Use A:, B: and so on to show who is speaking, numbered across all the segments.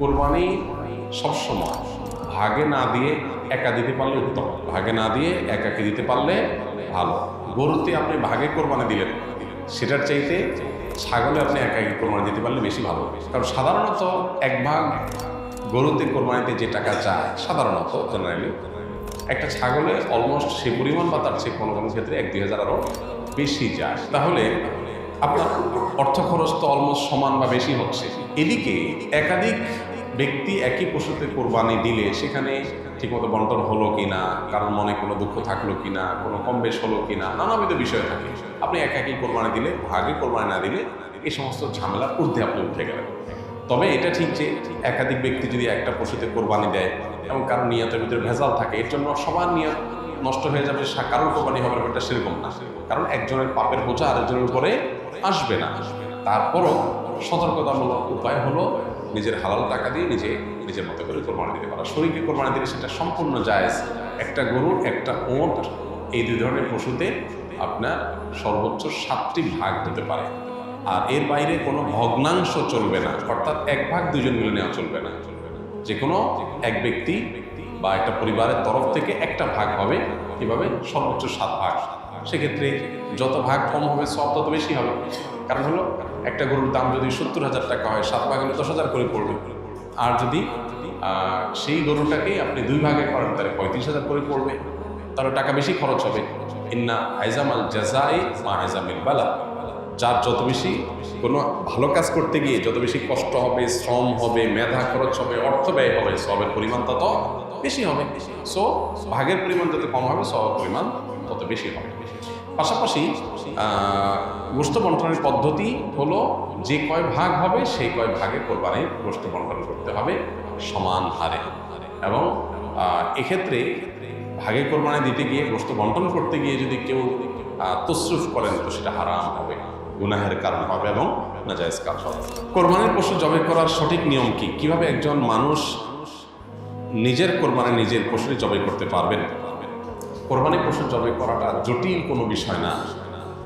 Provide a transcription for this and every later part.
A: কোরবানি সবসময় ভাগে না দিয়ে একা দিতে পারলে উত্তম, ভাগে না দিয়ে একাকে দিতে পারলে ভালো। গরুতে আপনি ভাগে কোরবানি দিলেন, সেটার চাইতে ছাগলে আপনি একাকে কোরবানি দিতে পারলে বেশি ভালো। কারণ সাধারণত এক ভাগ গরুতে কোরবানিতে যে টাকা চায়, সাধারণত জেনারেলি একটা ছাগলে অলমোস্ট সে পরিমাণ বা তার চেয়ে কোনো কোনো ক্ষেত্রে 1-2 হাজার আরও বেশি যায়। তাহলে আপনার অর্থ খরচ তো অলমোস্ট সমান বা বেশি হচ্ছে। এদিকে একাধিক ব্যক্তি একই পশুতে কোরবানি দিলে সেখানে ঠিকমতো বন্টন হলো কিনা, কারণ মনে কোনো দুঃখ থাকলো কিনা, কোনো কম বেশ হলো কিনা, নানাবিধ বিষয় থাকে। আপনি একাকি কোরবানি দিলে, ভাগে কোরবানি না দিলে এই সমস্ত ঝামেলার ঊর্ধ্বে আপনি উঠে গেলেন। তবে এটা ঠিক যে একাধিক ব্যক্তি যদি একটা পশুতে কোরবানি দেয় এবং কারণ নিয়তের ভিতরে ভেজাল থাকে, এর জন্য সবার নিয়ত নষ্ট হয়ে যাবে, কারণ কোরবানি হবে ব্যাপারটা সেরকম না। কারণ একজনের পাপের বোঝা আরেকজনের উপরে আসবে না। তারপরও সতর্কতামূলক উপায় হলো নিজের হালাল টাকা দিয়ে নিজের মতো করে কোরবানি দিতে পারা। শরীকে কোরবানি দিলে সেটা সম্পূর্ণ জায়েজ। একটা গরু, একটা ওঁট, এই দুই ধরনের পশুতে আপনার সর্বোচ্চ 7টি ভাগ হতে পারে। আর এর বাইরে কোনো ভগ্নাংশ চলবে না, অর্থাৎ এক ভাগ দুজন মিলে নেওয়া চলবে না। যে কোনো এক ব্যক্তি বা একটা পরিবারের তরফ থেকে একটা ভাগ হবে, এভাবে সর্বোচ্চ 7 ভাগ। সেক্ষেত্রে যত ভাগ কম হবে সব তত বেশি হবে। কারণ হলো একটা গরুর দাম যদি 70,000 টাকা হয়, 7 ভাগ হলে 10,000 করে পড়বে। আর যদি সেই গরুটাকেই আপনি 2 ভাগে করেন তাহলে 35,000 করে পড়বে, তাহলে টাকা বেশি খরচ হবে। ইন্না আইজামাল জাযাই মা আইজামিল বালা। যার যত বেশি কোনো ভালো কাজ করতে গিয়ে যত বেশি কষ্ট হবে, শ্রম হবে, মেধা খরচ হবে, অর্থ ব্যয় হবে, সবের পরিমাণ তত বেশি হবে। সো ভাগের পরিমাণ যত কম হবে, সবের পরিমাণ তত বেশি হবে। পাশাপাশি গোশত বন্টনের পদ্ধতি হলো যে কয় ভাগ হবে সেই কয় ভাগে কোরবানির গোশত বন্টন করতে হবে সমান হারে। এবং এক্ষেত্রে ভাগে কোরবানি দিতে গিয়ে গোশত বন্টন করতে গিয়ে যদি কেউ তসরুফ করেন তো সেটা হারাম হবে, গুনাহের কারণ হবে এবং নাজায়েজ কাজ হবে। কোরবানির পশু জবাই করার সঠিক নিয়ম কি? কিভাবে একজন মানুষ নিজের কোরবানি নিজের পশু জবাই করতে পারবেন? কোরবানি পশু জবাই করাটা জটিল কোনো বিষয় না।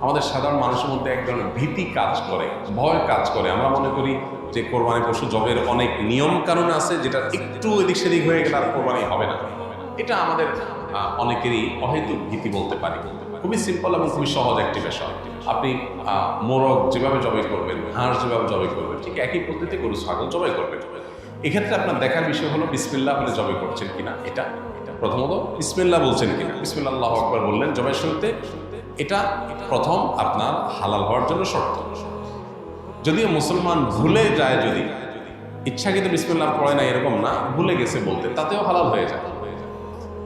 A: আমাদের সাধারণ মানুষের মধ্যে এক ধরনের ভীতি কাজ করে, ভয় কাজ করে। আমরা মনে করি যে কোরবানি পশু জবের অনেক নিয়ম কানুন আছে, যেটা একটু এদিক সেদিক হয়ে গেলে আর কোরবানি হবে না। এটা আমাদের অনেকেরই অহেতুক ভীতি বলতে পারি। খুবই সিম্পল এবং খুবই সহজ একটি বিষয়। আপনি মোরগ যেভাবে জবাই করবেন, হাঁস যেভাবে জবাই করবেন, ঠিক একই পদ্ধতিতে গরু ছাগল জবাই করবেন। এক্ষেত্রে আপনার দেখার বিষয় হলো বিসমিল্লাহ বলে জবাই করছেন কিনা। এটা প্রথমত বিসমিল্লাহ বলছেন কিনা, বিসমিল্লাহ আল্লাহু আকবার বললেন জবাই শুরুতে, এটা প্রথম আপনার হালাল হওয়ার জন্য শর্ত। যদিও মুসলমান ভুলে যায়, যদি ইচ্ছাকৃত বিসমিল্লাহ পড়ে না এরকম না, ভুলে গেছে বলতে, তাতেও হালাল হয়ে যায়।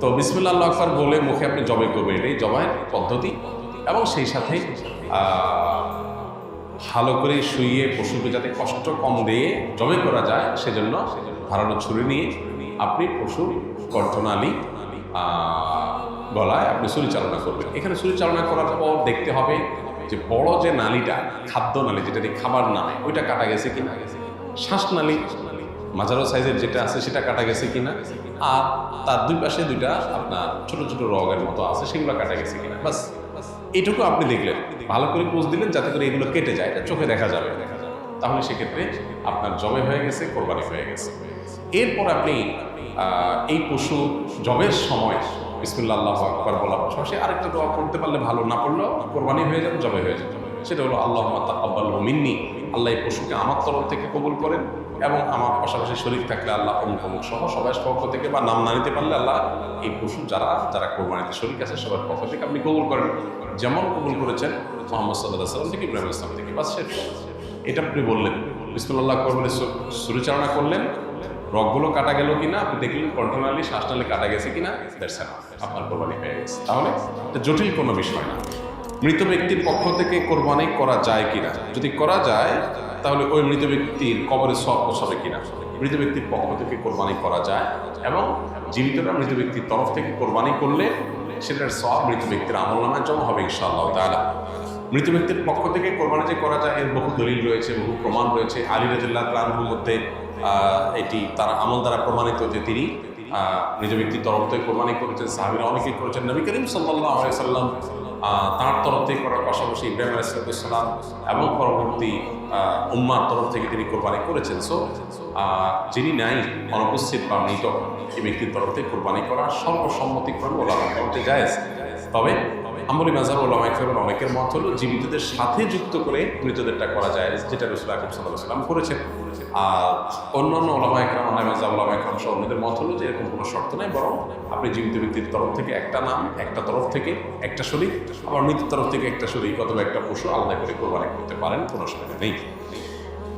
A: তো বিসমিল্লাহ আল্লাহু আকবার বলে মুখে আপনি জবাই করবেন, এটাই জবাইয়ের পদ্ধতি। এবং সেই সাথে ভালো করে শুইয়ে পশুকে যাতে কষ্ট কম দিয়ে জবাই করা যায় সেজন্য ধারালো ছুরি নিয়ে আপনি পশুর কণ্ঠনালী গলায় আপনি ছুরি চালনা করবেন। এখানে ছুরি চালনা করার পর দেখতে হবে যে বড় যে নালীটা, খাদ্য নালী, যেটা দিয়ে খাবার নামে, ওইটা কাটা গেছে কিনা। শ্বাসনালী মাঝারো সাইজের যেটা আছে সেটা কাটা গেছে কিনা, আর তার দুই পাশে দুইটা আপনার ছোট ছোট রগের মতো আছে, সেগুলো কাটা গেছে কিনা। বাস এটুকু আপনি দেখলেন, ভালো করে পোজ দিলেন যাতে করে এগুলো কেটে যায়, এটা চোখে দেখা যাবে। তাহলে সেক্ষেত্রে আপনার জবে হয়ে গেছে, কোরবানি হয়ে গেছে। এরপর আপনি এই পশু জবের সময় বিসমিল্লাহ আল্লাহু আকবার বলার পাশাপাশি আরেকটা দোয়া করতে পারলে ভালো, না পড়লেও কোরবানি হয়ে যাবে, জবে হয়ে যাবে। সেটা হলো আল্লাহুম্মা তাকাব্বালহু মিন্নি, আল্লাহ এই পশুকে আমার তরফ থেকে কবুল করেন, এবং আমার পাশাপাশি শরীর থাকলে আল্লাহ অমুক অমুক সহ সবাই পক্ষ থেকে, বা নাম না নিতে পারলে আল্লাহ এই পশু যারা কোরবানিতে শরীর আছে সবার পক্ষ থেকে আপনি কবুল করেন, যেমন কবুল করেছেন মুহাম্মদ সাল্লাল্লাহু আলাইহি ওয়াসাল্লাম থেকে, ইব্রাহিম ইসলাম থেকে। বাস শেষ। এটা আপনি বললেন, বিসমিল্লাহ করবেন, ছুরিচালনা করলেন, রগগুলো কাটা গেল কিনা আপনি দেখলেন, কণ্ঠনালী শ্বাসনালী কাটা গেছে কিনা, দ্যাটস এনাফ, আপনার কোরবানি হয়ে গেছে। তাহলে এটা জটিল কোনো বিষয় না। মৃত ব্যক্তির পক্ষ থেকে কোরবানি করা যায় কিনা? যদি করা যায় তাহলে ওই মৃত ব্যক্তির কবরে সওয়াব পৌঁছাবে কিনা। মৃত ব্যক্তির পক্ষ থেকে কোরবানি করা যায়, এবং জীবিতরা মৃত ব্যক্তির তরফ থেকে কোরবানি করলে সেটার সওয়াব মৃত ব্যক্তির আমলনামায় জমা হবে ইনশাআল্লাহ তাআলা। মৃত ব্যক্তির পক্ষ থেকে কোরবানি যে করা যায় এর বহু দলিল রয়েছে, বহু প্রমাণ রয়েছে। আলী রাদিয়াল্লাহু তাআলার মধ্যে এটি তার আমল দ্বারা প্রমাণিত যে তিনি নিজ ব্যক্তির তরফ থেকে কোরবানি করেছেন, সাহাবীরা অনেকেই করেছেন। নবী করিম সাল্লাল্লাহু আলাইহি সাল্লাম তাঁর তরফ থেকে করার পাশাপাশি ইব্রাহিম আলাইহিস সালাম এবং পরবর্তী উম্মার তরফ থেকে তিনি কোরবানি করেছেন। সো যিনি নাই, অনুপস্থিত বা মৃত, এই ব্যক্তির তরফ থেকে কোরবানি করা সর্বসম্মতিক্রমে ওলামায়ে কেরামতে জায়েজ। তবে হাম্বলী মাযহাব ওলামায়ে কেরামের অনেকের মত হলো জীবিতদের সাথে যুক্ত করে মৃতদেরটা করা যায়, যেটা রাসূল আকরাম সাল্লাল্লাহু আলাইহি ওয়াসাল্লাম করেছেন। আর অন্যান্য ওলামায়ে কেরাম, হানাফি মাযহাব ওলামায়ে কেরাম সহ অন্যদের মত হলো যে এরকম কোনো শর্ত নাই, বরং আপনি জীবিত ব্যক্তির তরফ থেকে একটা নাম, একটা তরফ থেকে একটা শরীক, আবার মৃতের তরফ থেকে একটা শরীক অথবা একটা পশু আলাদা করে কোরবানি করতে পারেন, কোনো অসুবিধা নেই।